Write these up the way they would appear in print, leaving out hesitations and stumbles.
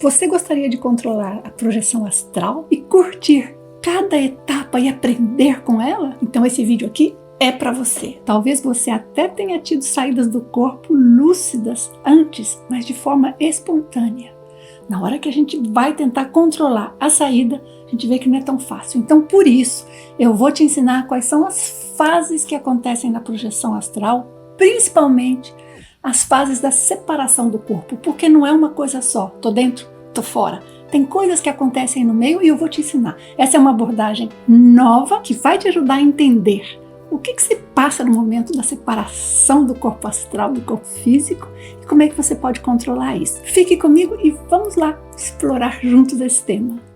Você gostaria de controlar a projeção astral e curtir cada etapa e aprender com ela? Então esse vídeo aqui é para você. Talvez você até tenha tido saídas do corpo lúcidas antes, mas de forma espontânea. Na hora que a gente vai tentar controlar a saída, a gente vê que não é tão fácil. Então, por isso, eu vou te ensinar quais são as fases que acontecem na projeção astral, principalmente as fases da separação do corpo, porque não é uma coisa só, tô dentro, tô fora. Tem coisas que acontecem no meio e eu vou te ensinar. Essa é uma abordagem nova que vai te ajudar a entender o que se passa no momento da separação do corpo astral do corpo físico e como é que você pode controlar isso. Fique comigo e vamos lá explorar juntos esse tema.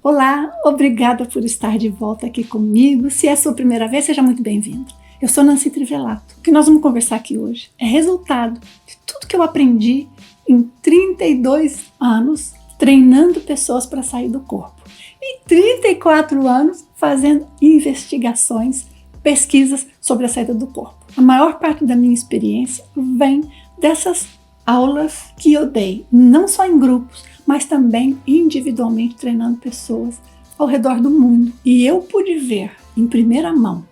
Olá, obrigada por estar de volta aqui comigo. Se é a sua primeira vez, seja muito bem-vindo. Eu sou Nancy Trivelato. O que nós vamos conversar aqui hoje é resultado de tudo que eu aprendi em 32 anos treinando pessoas para sair do corpo. E 34 anos fazendo investigações, pesquisas sobre a saída do corpo. A maior parte da minha experiência vem dessas aulas que eu dei, não só em grupos, mas também individualmente treinando pessoas ao redor do mundo. E eu pude ver em primeira mão,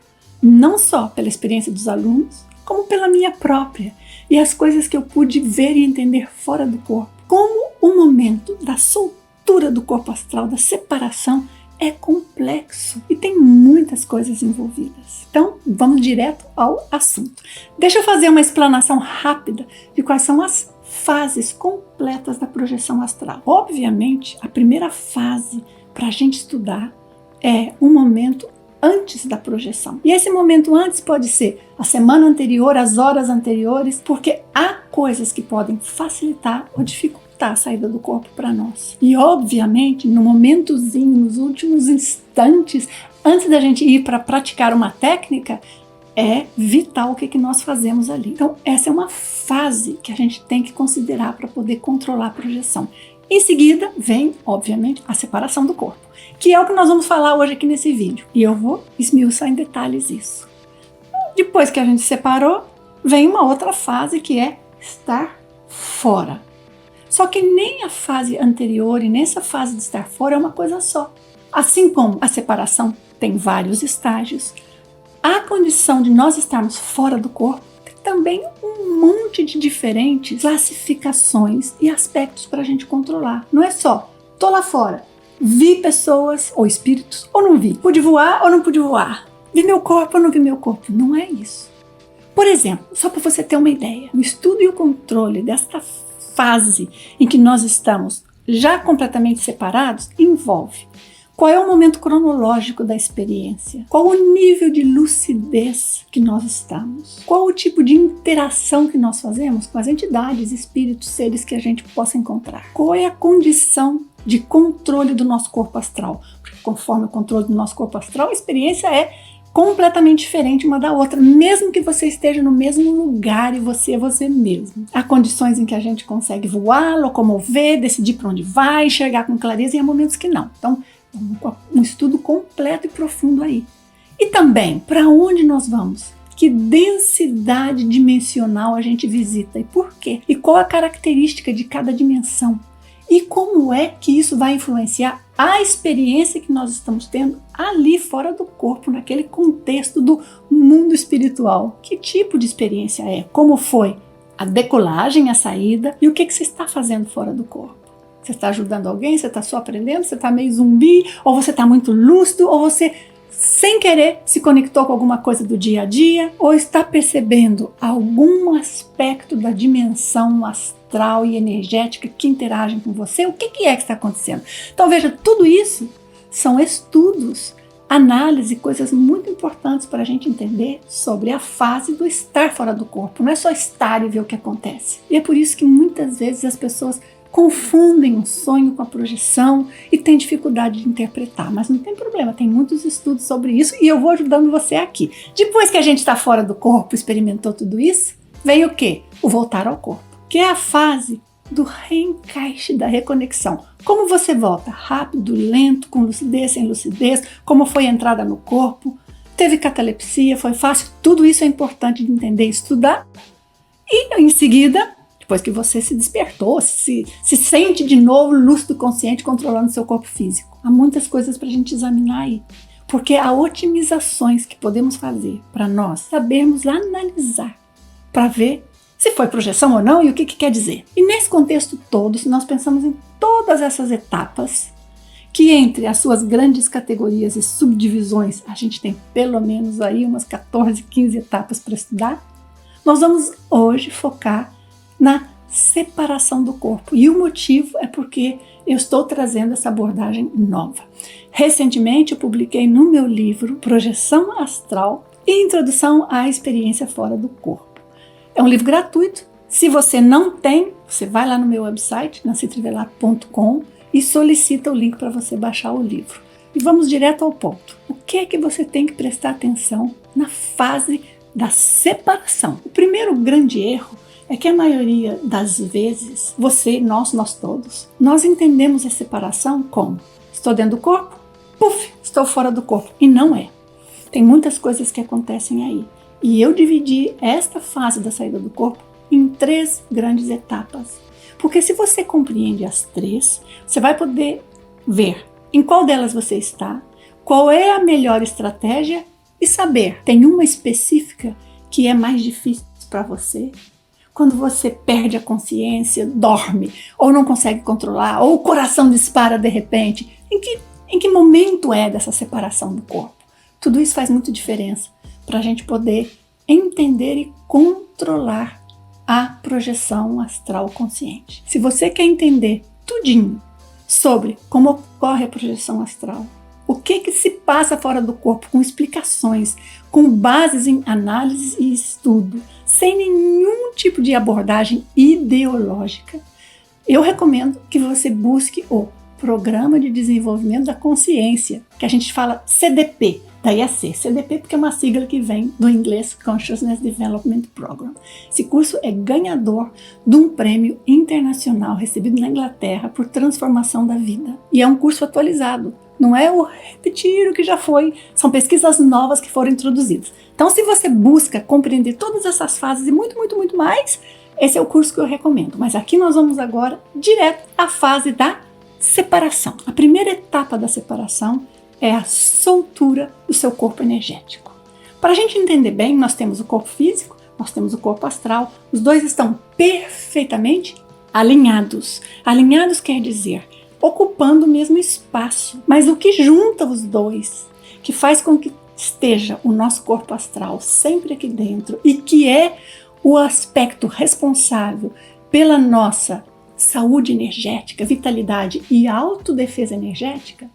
não só pela experiência dos alunos, como pela minha própria, e as coisas que eu pude ver e entender fora do corpo. Como o momento da soltura do corpo astral, da separação, é complexo e tem muitas coisas envolvidas. Então, vamos direto ao assunto. Deixa eu fazer uma explanação rápida de quais são as fases completas da projeção astral. Obviamente, a primeira fase para a gente estudar é o momento antes da projeção. E esse momento antes pode ser a semana anterior, as horas anteriores, porque há coisas que podem facilitar ou dificultar a saída do corpo para nós. E obviamente, no momentozinho, nos últimos instantes, antes da gente ir para praticar uma técnica, é vital o que nós fazemos ali. Então, essa é uma fase que a gente tem que considerar para poder controlar a projeção. Em seguida, vem, obviamente, a separação do corpo, que é o que nós vamos falar hoje aqui nesse vídeo. E eu vou esmiuçar em detalhes isso. Depois que a gente separou, vem uma outra fase que é estar fora. Só que nem a fase anterior e nem essa fase de estar fora é uma coisa só. Assim como a separação tem vários estágios, a condição de nós estarmos fora do corpo tem também um monte de diferentes classificações e aspectos para a gente controlar. Não é só, tô lá fora, vi pessoas ou espíritos ou não vi, pude voar ou não pude voar, vi meu corpo ou não vi meu corpo. Não é isso. Por exemplo, só para você ter uma ideia, o estudo e o controle desta fase em que nós estamos já completamente separados envolve qual é o momento cronológico da experiência? Qual o nível de lucidez que nós estamos? Qual o tipo de interação que nós fazemos com as entidades, espíritos, seres que a gente possa encontrar? Qual é a condição de controle do nosso corpo astral? Porque conforme o controle do nosso corpo astral, a experiência é completamente diferente uma da outra, mesmo que você esteja no mesmo lugar e você é você mesmo. Há condições em que a gente consegue voar, locomover, decidir para onde vai, enxergar com clareza, e há momentos que não. Então, um estudo completo e profundo aí. E também, para onde nós vamos? Que densidade dimensional a gente visita e por quê? E qual a característica de cada dimensão? E como é que isso vai influenciar a experiência que nós estamos tendo ali fora do corpo, naquele contexto do mundo espiritual? Que tipo de experiência é? Como foi a decolagem, a saída? E o que você está fazendo fora do corpo? Você está ajudando alguém? Você está só aprendendo? Você está meio zumbi? Ou você está muito lúcido? Ou você, sem querer, se conectou com alguma coisa do dia a dia? Ou está percebendo algum aspecto da dimensão astral e energética que interagem com você? O que é que está acontecendo? Então veja, tudo isso são estudos, análise, coisas muito importantes para a gente entender sobre a fase do estar fora do corpo. Não é só estar e ver o que acontece. E é por isso que muitas vezes as pessoas confundem o sonho com a projeção e têm dificuldade de interpretar, mas não tem problema, tem muitos estudos sobre isso e eu vou ajudando você aqui. Depois que a gente está fora do corpo, experimentou tudo isso, vem o quê? O voltar ao corpo, que é a fase do reencaixe, da reconexão. Como você volta? Rápido, lento, com lucidez, sem lucidez, como foi a entrada no corpo. teve catalepsia, foi fácil, tudo isso é importante de entender e estudar. E em seguida, depois que você se despertou, se sente de novo lúcido, consciente, controlando seu corpo físico. Há muitas coisas para a gente examinar aí. Porque há otimizações que podemos fazer para nós sabermos analisar, para ver se foi projeção ou não e o que quer dizer. E nesse contexto todo, se nós pensamos em todas essas etapas, que entre as suas grandes categorias e subdivisões, a gente tem pelo menos aí umas 14, 15 etapas para estudar, nós vamos hoje focar na separação do corpo. E o motivo é porque eu estou trazendo essa abordagem nova. Recentemente eu publiquei no meu livro Projeção Astral e Introdução à Experiência Fora do Corpo. É um livro gratuito. Se você não tem, você vai lá no meu website, nancytrivelato.com, e solicita o link para você baixar o livro. E vamos direto ao ponto. O que é que você tem que prestar atenção na fase da separação? O primeiro grande erro é que a maioria das vezes, você, nós todos, nós entendemos a separação como: estou dentro do corpo, puf, estou fora do corpo. E não é. Tem muitas coisas que acontecem aí. E eu dividi esta fase da saída do corpo em 3 grandes etapas. Porque se você compreende as 3, você vai poder ver em qual delas você está, qual é a melhor estratégia e saber, tem uma específica que é mais difícil para você. Quando você perde a consciência, dorme, ou não consegue controlar, ou o coração dispara de repente. Em que momento é dessa separação do corpo? Tudo isso faz muita diferença para a gente poder entender e controlar a projeção astral consciente. Se você quer entender tudinho sobre como ocorre a projeção astral, o que se passa fora do corpo, com explicações, com bases em análise e estudo, sem nenhum tipo de abordagem ideológica, eu recomendo que você busque o Programa de Desenvolvimento da Consciência, que a gente fala CDP, daí é C, CDP porque é uma sigla que vem do inglês Consciousness Development Program. Esse curso é ganhador de um prêmio internacional recebido na Inglaterra por transformação da vida. E é um curso atualizado, não é o repetir o que já foi, são pesquisas novas que foram introduzidas. Então, se você busca compreender todas essas fases e muito mais, esse é o curso que eu recomendo. Mas aqui nós vamos agora direto à fase da separação. A primeira etapa da separação é a soltura do seu corpo energético. Para a gente entender bem, nós temos o corpo físico, nós temos o corpo astral, os dois estão perfeitamente alinhados. Alinhados quer dizer ocupando o mesmo espaço, mas o que junta os dois, que faz com que esteja o nosso corpo astral sempre aqui dentro e que é o aspecto responsável pela nossa saúde energética, vitalidade e autodefesa energética,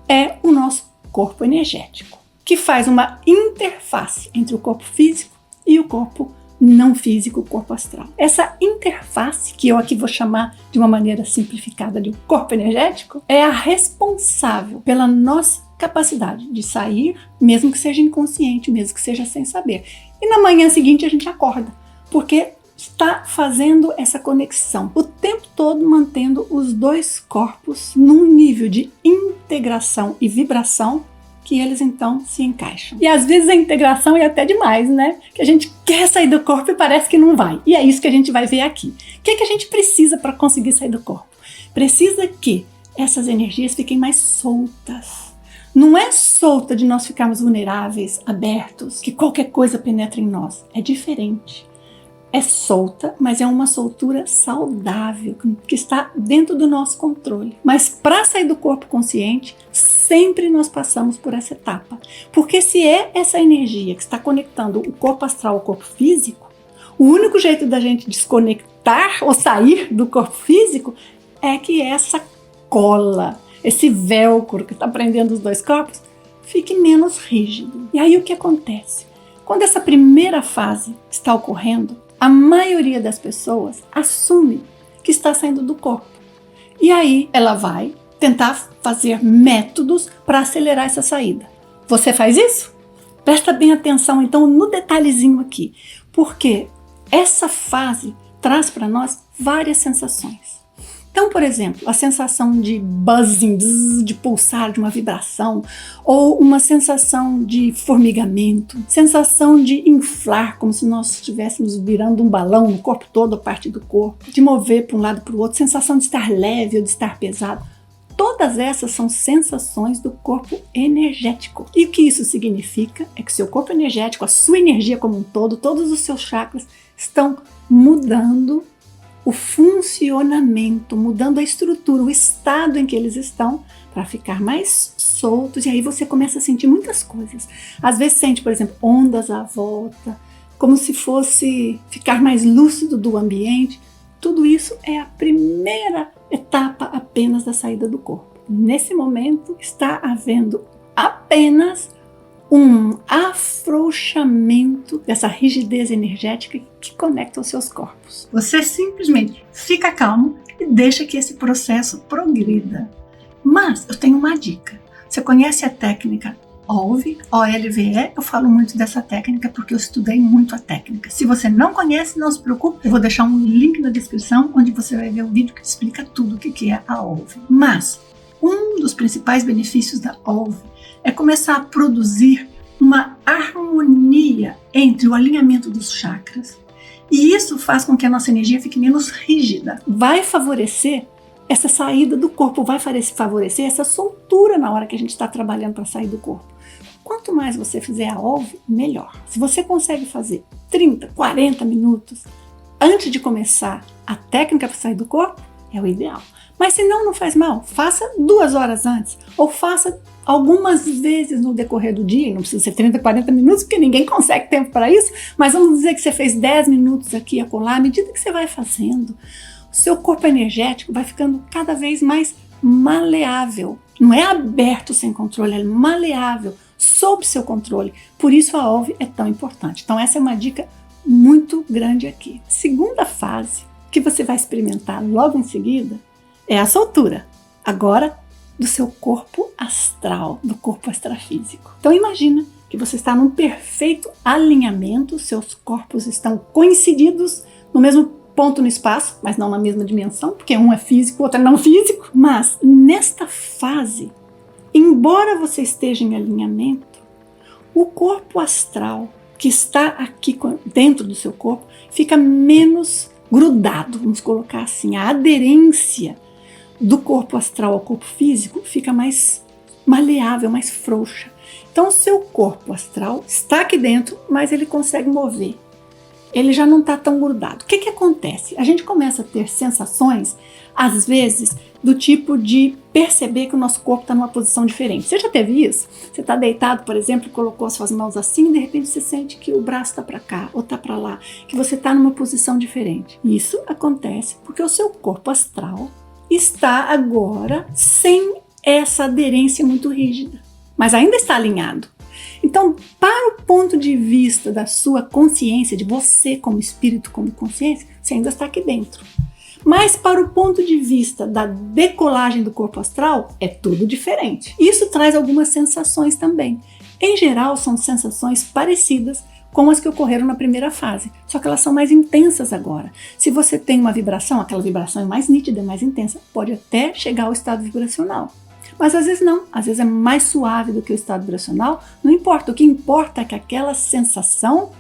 é o nosso corpo energético, que faz uma interface entre o corpo físico e o corpo não físico, o corpo astral. Essa interface, que eu aqui vou chamar de uma maneira simplificada de corpo energético, é a responsável pela nossa capacidade de sair, mesmo que seja inconsciente, mesmo que seja sem saber. E na manhã seguinte a gente acorda, porque está fazendo essa conexão, o tempo todo mantendo os dois corpos num nível de integração e vibração que eles então se encaixam. E às vezes a integração é até demais, né? Que a gente quer sair do corpo e parece que não vai. E é isso que a gente vai ver aqui. O que é que a gente precisa para conseguir sair do corpo? Precisa que essas energias fiquem mais soltas. Não é solta de nós ficarmos vulneráveis, abertos, que qualquer coisa penetra em nós. É diferente. É solta, mas é uma soltura saudável, que está dentro do nosso controle. Mas para sair do corpo consciente, sempre nós passamos por essa etapa. Porque se é essa energia que está conectando o corpo astral ao corpo físico, o único jeito da gente desconectar ou sair do corpo físico é que essa cola, esse velcro que está prendendo os dois corpos, fique menos rígido. E aí o que acontece? Quando essa primeira fase está ocorrendo, a maioria das pessoas assume que está saindo do corpo. E aí ela vai tentar fazer métodos para acelerar essa saída. Você faz isso? Presta bem atenção então no detalhezinho aqui, porque essa fase traz para nós várias sensações. Então, por exemplo, a sensação de buzzing, de pulsar, de uma vibração, ou uma sensação de formigamento, sensação de inflar, como se nós estivéssemos virando um balão no corpo todo, a parte do corpo, de mover para um lado para o outro, sensação de estar leve ou de estar pesado. Todas essas são sensações do corpo energético. E o que isso significa é que o seu corpo energético, a sua energia como um todo, todos os seus chakras estão mudando o funcionamento, mudando a estrutura, o estado em que eles estão, para ficar mais soltos, e aí você começa a sentir muitas coisas. Às vezes sente, por exemplo, ondas à volta, como se fosse ficar mais lúcido do ambiente. Tudo isso é a primeira etapa apenas da saída do corpo. Nesse momento está havendo apenas um afrouxamento dessa rigidez energética que conecta os seus corpos. Você simplesmente fica calmo e deixa que esse processo progrida. Mas eu tenho uma dica. Você conhece a técnica OLVE, O-L-V-E? Eu falo muito dessa técnica porque eu estudei muito a técnica. Se você não conhece, não se preocupe. Eu vou deixar um link na descrição onde você vai ver um vídeo que explica tudo o que é a OLVE. Mas um dos principais benefícios da OLVE é começar a produzir uma harmonia entre o alinhamento dos chakras. E isso faz com que a nossa energia fique menos rígida. Vai favorecer essa saída do corpo, vai favorecer essa soltura na hora que a gente está trabalhando para sair do corpo. Quanto mais você fizer a OLVE, melhor. Se você consegue fazer 30, 40 minutos antes de começar a técnica para sair do corpo, é o ideal. Mas se não faz mal, faça 2 horas antes, ou faça algumas vezes no decorrer do dia. Não precisa ser 30, 40 minutos, porque ninguém consegue tempo para isso, mas vamos dizer que você fez 10 minutos aqui e acolá. À medida que você vai fazendo, o seu corpo energético vai ficando cada vez mais maleável. Não é aberto sem controle, é maleável, sob seu controle. Por isso a OLVE é tão importante. Então essa é uma dica muito grande aqui. Segunda fase que você vai experimentar logo em seguida é a soltura. Agora do seu corpo astral, do corpo extrafísico. Então imagina que você está num perfeito alinhamento, seus corpos estão coincididos no mesmo ponto no espaço, mas não na mesma dimensão, porque um é físico, o outro é não físico. Mas nesta fase, embora você esteja em alinhamento, o corpo astral que está aqui dentro do seu corpo fica menos grudado, vamos colocar assim, a aderência do corpo astral ao corpo físico fica mais maleável, mais frouxa. Então o seu corpo astral está aqui dentro, mas ele consegue mover. Ele já não está tão grudado. O que acontece? A gente começa a ter sensações, às vezes, do tipo de perceber que o nosso corpo está numa posição diferente. Você já teve isso? Você está deitado, por exemplo, e colocou as suas mãos assim, e de repente você sente que o braço está para cá ou está para lá, que você está numa posição diferente. Isso acontece porque o seu corpo astral está agora sem essa aderência muito rígida, mas ainda está alinhado. Então, para o ponto de vista da sua consciência, de você como espírito, como consciência, você ainda está aqui dentro. Mas para o ponto de vista da decolagem do corpo astral, é tudo diferente. Isso traz algumas sensações também. Em geral, são sensações parecidas com as que ocorreram na primeira fase, só que elas são mais intensas agora. Se você tem uma vibração, aquela vibração é mais nítida, mais intensa, pode até chegar ao estado vibracional. Mas às vezes não, às vezes é mais suave do que o estado vibracional, não importa, o que importa é que aquela sensação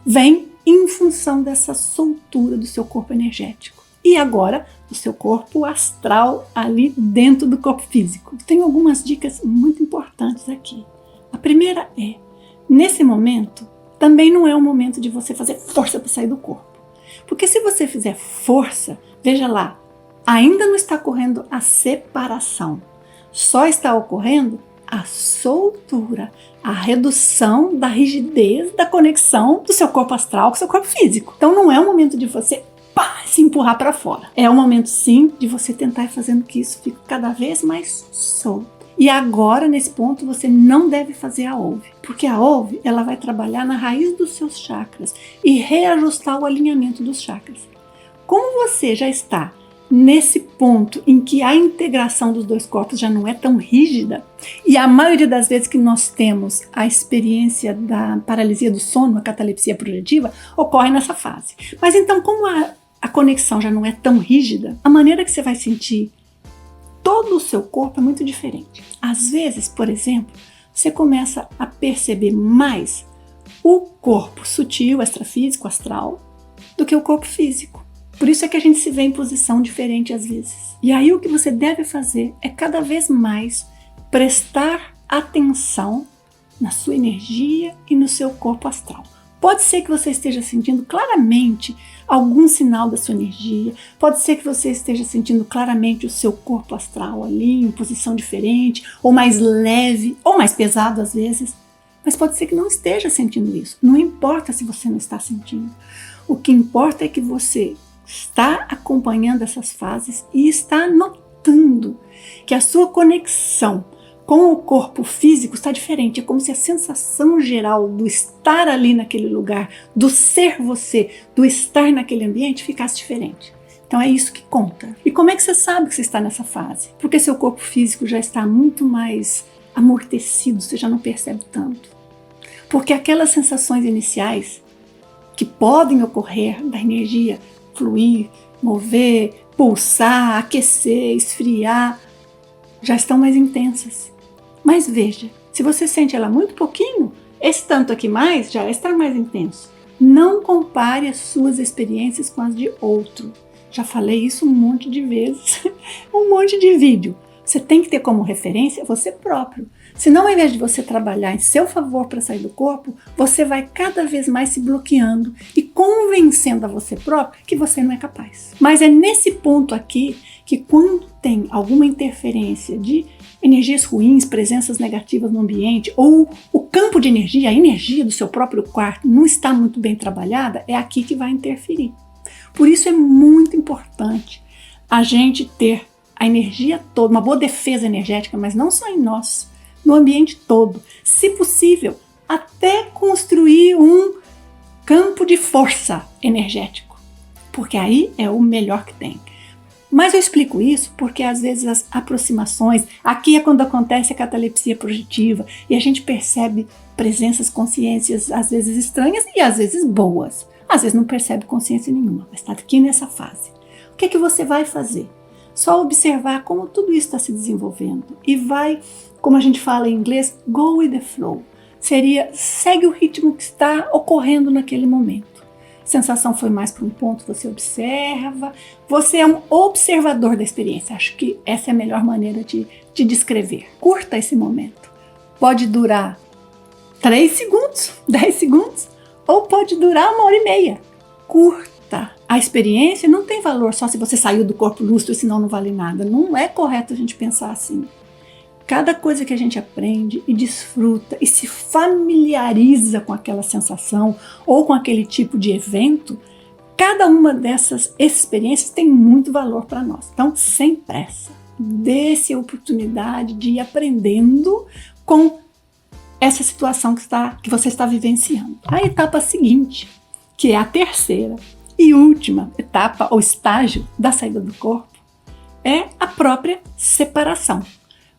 vem em função dessa soltura do seu corpo energético. E agora, o seu corpo astral ali dentro do corpo físico. Tem algumas dicas muito importantes aqui. A primeira é, nesse momento, também não é o momento de você fazer força para sair do corpo. Porque se você fizer força, veja lá, ainda não está ocorrendo a separação. Só está ocorrendo a soltura, a redução da rigidez da conexão do seu corpo astral com o seu corpo físico. Então não é o momento de você se empurrar para fora. É o momento sim de você tentar ir fazendo que isso fique cada vez mais solto. E agora, nesse ponto, você não deve fazer a OLVE, porque a OLVE ela vai trabalhar na raiz dos seus chakras e reajustar o alinhamento dos chakras. Como você já está nesse ponto em que a integração dos dois corpos já não é tão rígida, e a maioria das vezes que nós temos a experiência da paralisia do sono, a catalepsia projetiva, ocorre nessa fase. Mas então, como a a conexão já não é tão rígida, a maneira que você vai sentir todo o seu corpo é muito diferente. Às vezes, por exemplo, você começa a perceber mais o corpo sutil, extrafísico, astral, do que o corpo físico. Por isso é que a gente se vê em posição diferente às vezes. E aí o que você deve fazer é cada vez mais prestar atenção na sua energia e no seu corpo astral. Pode ser que você esteja sentindo claramente algum sinal da sua energia, pode ser que você esteja sentindo claramente o seu corpo astral ali em posição diferente, ou mais leve, ou mais pesado às vezes, mas pode ser que não esteja sentindo isso. Não importa se você não está sentindo. O que importa é que você está acompanhando essas fases e está notando que a sua conexão com o corpo físico está diferente. É como se a sensação geral do estar ali naquele lugar, do ser você, do estar naquele ambiente ficasse diferente. Então é isso que conta. E como é que você sabe que você está nessa fase? Porque seu corpo físico já está muito mais amortecido, você já não percebe tanto. Porque aquelas sensações iniciais que podem ocorrer da energia fluir, mover, pulsar, aquecer, esfriar, já estão mais intensas. Mas veja, se você sente ela muito pouquinho, esse tanto aqui mais já é estar mais intenso. Não compare as suas experiências com as de outro. Já falei isso um monte de vezes, um monte de vídeo. Você tem que ter como referência você próprio. Senão, ao invés de você trabalhar em seu favor para sair do corpo, você vai cada vez mais se bloqueando e convencendo a você próprio que você não é capaz. Mas é nesse ponto aqui que quando tem alguma interferência de energias ruins, presenças negativas no ambiente, ou o campo de energia, a energia do seu próprio quarto não está muito bem trabalhada, é aqui que vai interferir. Por isso é muito importante a gente ter a energia toda, uma boa defesa energética, mas não só em nós, no ambiente todo. Se possível, até construir um campo de força energético, porque aí é o melhor que tem. Mas eu explico isso porque às vezes as aproximações, aqui é quando acontece a catalepsia projetiva e a gente percebe presenças, consciências às vezes estranhas e às vezes boas. Às vezes não percebe consciência nenhuma, mas está aqui nessa fase. O que é que você vai fazer? Só observar como tudo isso está se desenvolvendo e vai, como a gente fala em inglês, go with the flow. Seria, segue o ritmo que está ocorrendo naquele momento. A sensação foi mais para um ponto, você observa, você é um observador da experiência. Acho que essa é a melhor maneira de descrever. Curta esse momento. Pode durar 3 segundos, 10 segundos, ou pode durar 1h30. Curta. A experiência não tem valor só se você saiu do corpo lúcido, senão não vale nada. Não é correto a gente pensar assim. Cada coisa que a gente aprende e desfruta e se familiariza com aquela sensação ou com aquele tipo de evento, cada uma dessas experiências tem muito valor para nós. Então, sem pressa, dê-se a oportunidade de ir aprendendo com essa situação que você está vivenciando. A etapa seguinte, que é a terceira e última etapa ou estágio da saída do corpo, é a própria separação.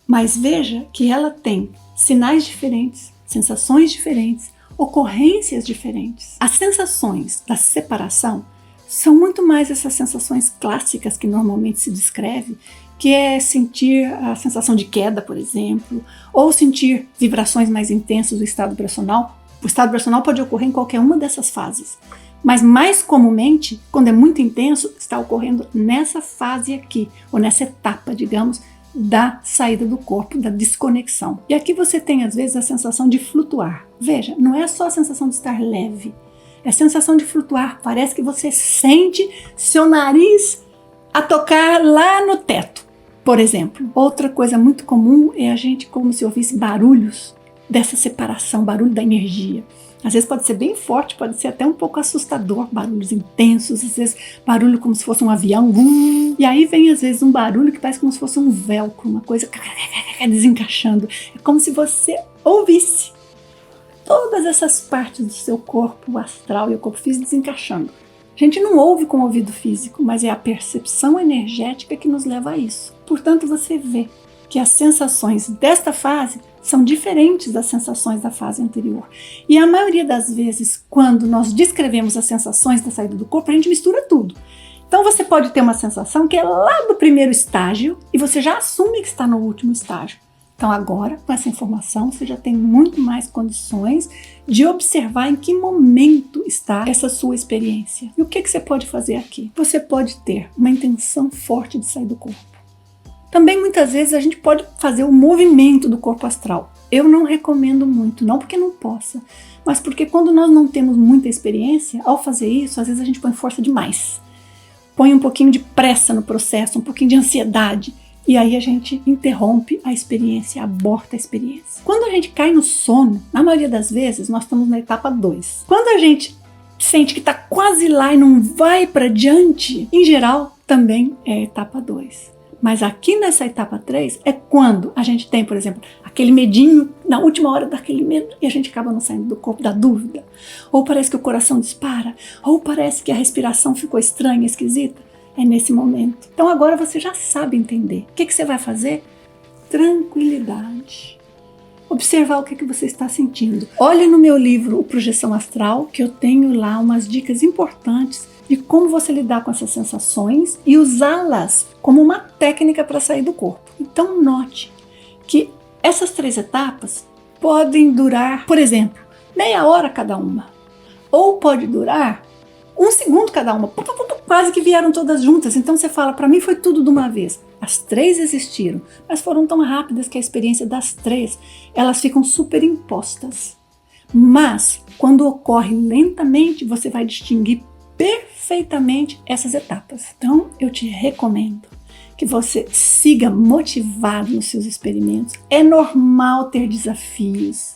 Mas veja que ela tem sinais diferentes, sensações diferentes, ocorrências diferentes. As sensações da separação são muito mais essas sensações clássicas que normalmente se descreve, que é sentir a sensação de queda, por exemplo, ou sentir vibrações mais intensas do estado vibracional. O estado vibracional pode ocorrer em qualquer uma dessas fases, mas mais comumente, quando é muito intenso, está ocorrendo nessa fase aqui, ou nessa etapa, digamos, da saída do corpo, da desconexão. E aqui você tem às vezes a sensação de flutuar. Veja, não é só a sensação de estar leve, é a sensação de flutuar. Parece que você sente seu nariz a tocar lá no teto, por exemplo. Outra coisa muito comum é a gente como se ouvisse barulhos dessa separação, barulho da energia. Às vezes pode ser bem forte, pode ser até um pouco assustador, barulhos intensos, às vezes barulho como se fosse um avião. E aí vem às vezes um barulho que parece como se fosse um velcro, uma coisa desencaixando. É como se você ouvisse todas essas partes do seu corpo astral e o corpo físico desencaixando. A gente não ouve com o ouvido físico, mas é a percepção energética que nos leva a isso. Portanto, você vê que as sensações desta fase são diferentes das sensações da fase anterior. E a maioria das vezes, quando nós descrevemos as sensações da saída do corpo, a gente mistura tudo. Então você pode ter uma sensação que é lá do primeiro estágio e você já assume que está no último estágio. Então agora, com essa informação, você já tem muito mais condições de observar em que momento está essa sua experiência. E o que você pode fazer aqui? Você pode ter uma intenção forte de sair do corpo. Também muitas vezes a gente pode fazer o movimento do corpo astral. Eu não recomendo muito, não porque não possa, mas porque quando nós não temos muita experiência, ao fazer isso, às vezes a gente põe força demais. Põe um pouquinho de pressa no processo, um pouquinho de ansiedade. E aí a gente interrompe a experiência, aborta a experiência. Quando a gente cai no sono, na maioria das vezes, nós estamos na etapa 2. Quando a gente sente que está quase lá e não vai para diante, em geral, também é a etapa 2. Mas aqui nessa etapa 3 é quando a gente tem, por exemplo, aquele medinho, na última hora daquele medo, e a gente acaba não saindo do corpo da dúvida. Ou parece que o coração dispara, ou parece que a respiração ficou estranha, esquisita. É nesse momento. Então agora você já sabe entender. O que você vai fazer? Tranquilidade. Observar o que você está sentindo. Olha no meu livro, O Projeção Astral, que eu tenho lá umas dicas importantes de como você lidar com essas sensações e usá-las como uma técnica para sair do corpo. Então note que essas 3 etapas podem durar, por exemplo, meia hora cada uma. Ou pode durar 1 segundo cada uma. Quase que vieram todas juntas. Então você fala, para mim foi tudo de uma vez. As 3 existiram, mas foram tão rápidas que a experiência das 3, elas ficam superimpostas. Mas, quando ocorre lentamente, você vai distinguir perfeitamente essas etapas. Então, eu te recomendo que você siga motivado nos seus experimentos. É normal ter desafios.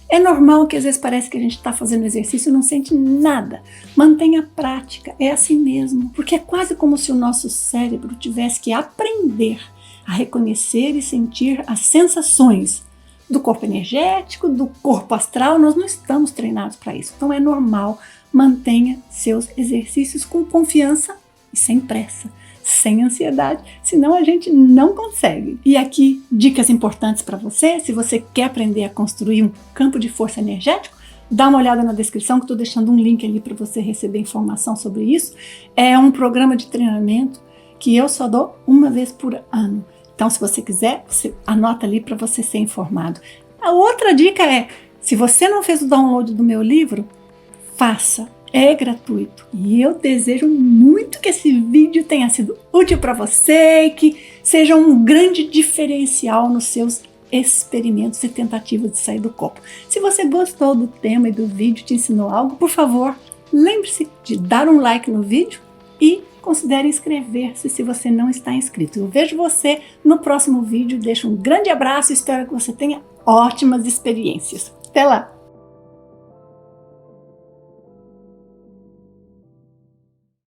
É normal que às vezes parece que a gente está fazendo exercício e não sente nada. Mantenha a prática, é assim mesmo. Porque é quase como se o nosso cérebro tivesse que aprender a reconhecer e sentir as sensações do corpo energético, do corpo astral. Nós não estamos treinados para isso. Então é normal, mantenha seus exercícios com confiança e sem pressa. Sem ansiedade, senão a gente não consegue. E aqui, dicas importantes para você, se você quer aprender a construir um campo de força energético, dá uma olhada na descrição que estou deixando um link ali para você receber informação sobre isso. É um programa de treinamento que eu só dou uma vez por ano. Então, se você quiser, você anota ali para você ser informado. A outra dica é, se você não fez o download do meu livro, faça. É gratuito e eu desejo muito que esse vídeo tenha sido útil para você e que seja um grande diferencial nos seus experimentos e tentativas de sair do corpo. Se você gostou do tema e do vídeo, te ensinou algo, por favor, lembre-se de dar um like no vídeo e considere inscrever-se se você não está inscrito. Eu vejo você no próximo vídeo, deixo um grande abraço e espero que você tenha ótimas experiências. Até lá!